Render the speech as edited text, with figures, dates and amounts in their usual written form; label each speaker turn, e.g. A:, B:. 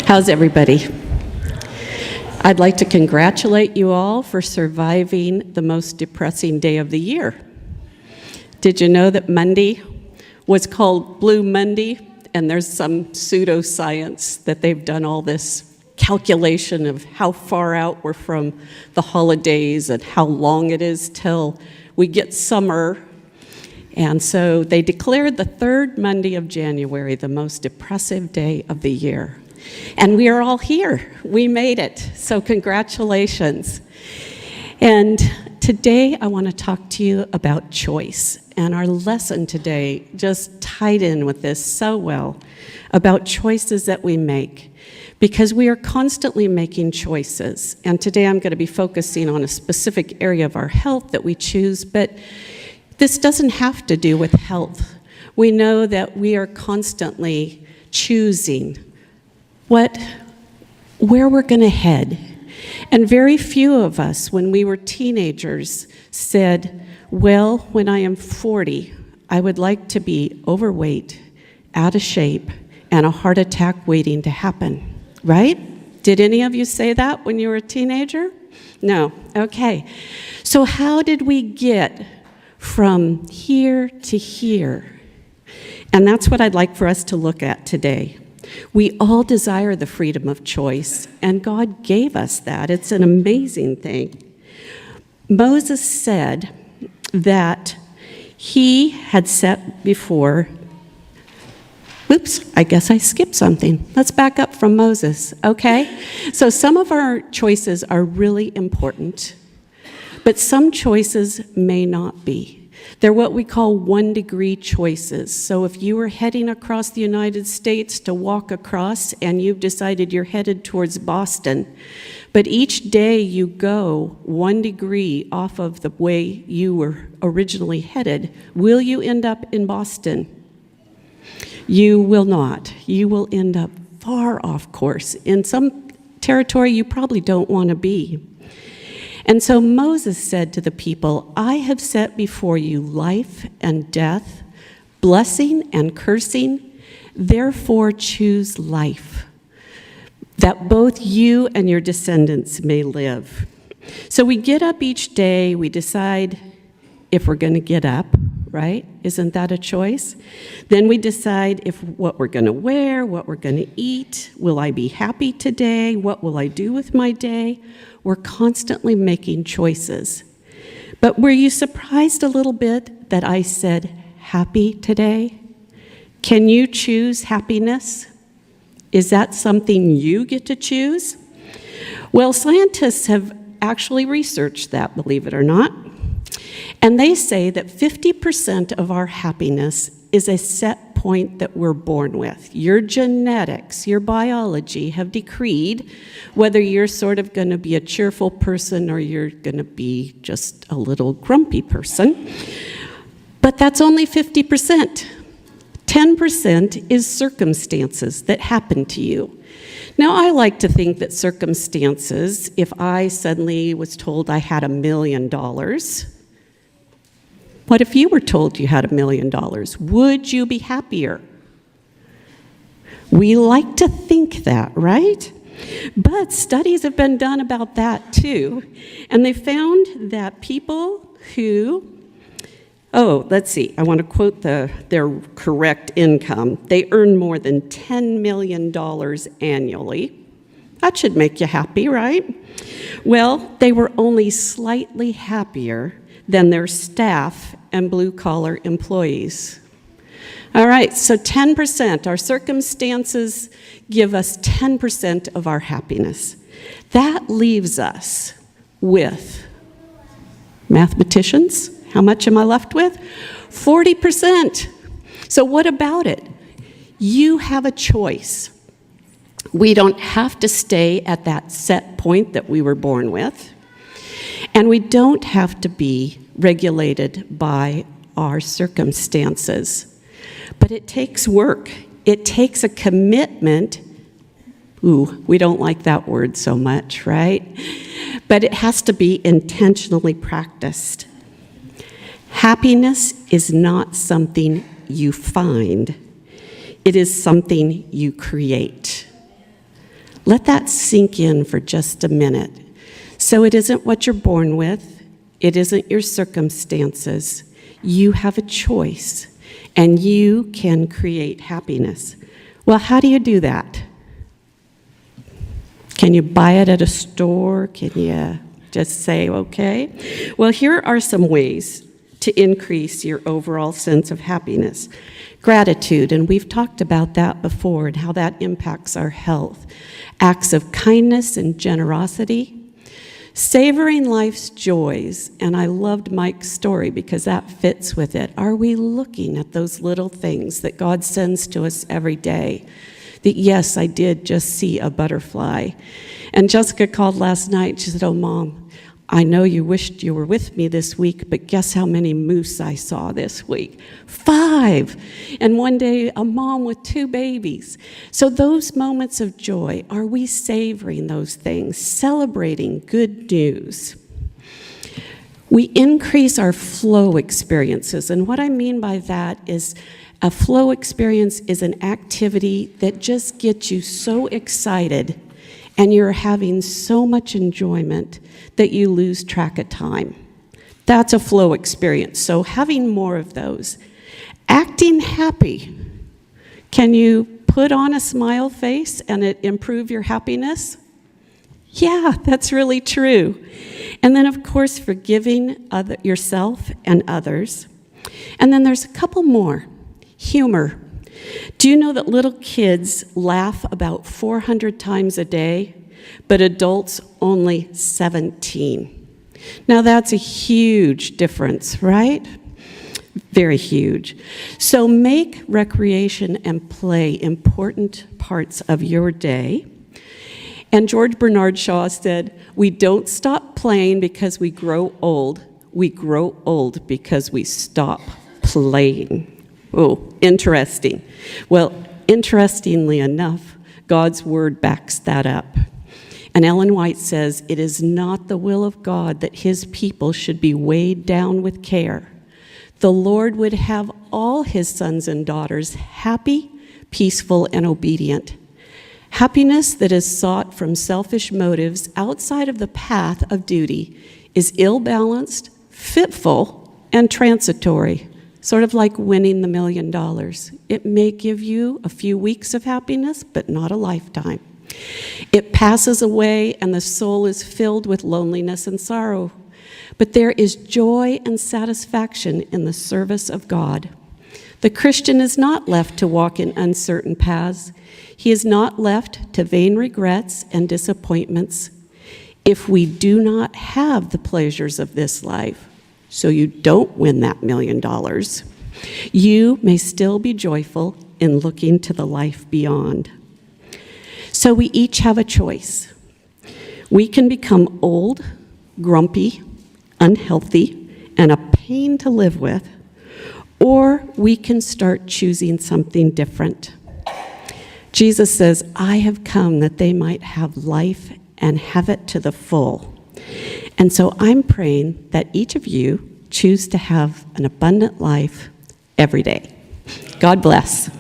A: How's everybody? I'd like to congratulate you all for surviving the most depressing day of the year. Did you know that Mundy was called Blue Mundy? And there's some pseudoscience that they've done all this calculation of how far out we're from the holidays and how long it is till we get summer. And so they declared the third Monday of January the most depressive day of the year. And we are all here. We made it. So congratulations. And today I want to talk to you about choice. And our lesson today just tied in with this so well about choices that we make. Because we are constantly making choices. And today I'm going to be focusing on a specific area of our health that we choose, but this doesn't have to do with health. We know that we are constantly choosing where we're going to head. And very few of us, when we were teenagers, said, well, when I am 40, I would like to be overweight, out of shape, and a heart attack waiting to happen. Right? Did any of you say that when you were a teenager? No. Okay. So how did we get from here to here? And that's what I'd like for us to look at today. We all desire the freedom of choice, and God gave us that. It's an amazing thing. Moses said that he had set before. Oops, I guess I skipped something. Let's back up from Moses, okay? So some of our choices are really important, but some choices may not be. They're what we call 1-degree choices. So if you were heading across the United States to walk across and you've decided you're headed towards Boston, but each day you go 1 degree off of the way you were originally headed, will you end up in Boston? You will not. You will end up far off course in some territory you probably don't want to be. And so Moses said to the people, I have set before you life and death, blessing and cursing. Therefore choose life, that both you and your descendants may live. So we get up each day, we decide if we're going to get up, right? Isn't that a choice? Then we decide what we're going to wear, what we're going to eat. Will I be happy today? What will I do with my day? We're constantly making choices. But were you surprised a little bit that I said happy today? Can you choose happiness? Is that something you get to choose? Well, scientists have actually researched that, believe it or not. And they say that 50% of our happiness is a set point that we're born with. Your genetics, your biology have decreed whether you're sort of going to be a cheerful person or you're going to be just a little grumpy person. But that's only 50%. 10% is circumstances that happen to you. Now, I like to think that circumstances, if I suddenly was told I had $1 million, what if you were told you had $1 million? Would you be happier? We like to think that, right? But studies have been done about that too. And they found that people who, let's see, I want to quote their correct income. They earn more than $10 million annually. That should make you happy, right? Well, they were only slightly happier than their staff and blue-collar employees. All right, so 10%, our circumstances give us 10% of our happiness. That leaves us with, mathematicians, how much am I left with? 40%. So what about it? You have a choice. We don't have to stay at that set point that we were born with. And we don't have to be regulated by our circumstances. But it takes work. It takes a commitment. Ooh, we don't like that word so much, right? But it has to be intentionally practiced. Happiness is not something you find. It is something you create. Let that sink in for just a minute. So it isn't what you're born with. It isn't your circumstances. You have a choice, and you can create happiness. Well, how do you do that? Can you buy it at a store? Can you just say, okay? Well, here are some ways to increase your overall sense of happiness. Gratitude, and we've talked about that before and how that impacts our health. Acts of kindness and generosity. Savoring life's joys, and I loved Mike's story because that fits with it. Are we looking at those little things that God sends to us every day? That, yes, I did just see a butterfly. And Jessica called last night. She said, oh, Mom, I know you wished you were with me this week, but guess how many moose I saw this week? 5. And one day, a mom with 2 babies. So those moments of joy, are we savoring those things, celebrating good news? We increase our flow experiences. And what I mean by that is a flow experience is an activity that just gets you so excited and you're having so much enjoyment that you lose track of time. That's a flow experience, so having more of those. Acting happy. Can you put on a smile face and it improve your happiness? Yeah, that's really true. And then, of course, forgiving yourself and others. And then there's a couple more. Humor. Do you know that little kids laugh about 400 times a day, but adults only 17? Now that's a huge difference, right? Very huge. So make recreation and play important parts of your day. And George Bernard Shaw said, we don't stop playing because we grow old. We grow old because we stop playing. Oh, interesting. Well, interestingly enough, God's word backs that up. And Ellen White says, it is not the will of God that his people should be weighed down with care. The Lord would have all his sons and daughters happy, peaceful, and obedient. Happiness that is sought from selfish motives outside of the path of duty is ill-balanced, fitful, and transitory. Sort of like winning the $1 million. It may give you a few weeks of happiness, but not a lifetime. It passes away and the soul is filled with loneliness and sorrow. But there is joy and satisfaction in the service of God. The Christian is not left to walk in uncertain paths. He is not left to vain regrets and disappointments. If we do not have the pleasures of this life, so you don't win that $1 million, you may still be joyful in looking to the life beyond. So we each have a choice. We can become old, grumpy, unhealthy, and a pain to live with, or we can start choosing something different. Jesus says, I have come that they might have life and have it to the full. And so I'm praying that each of you choose to have an abundant life every day. God bless.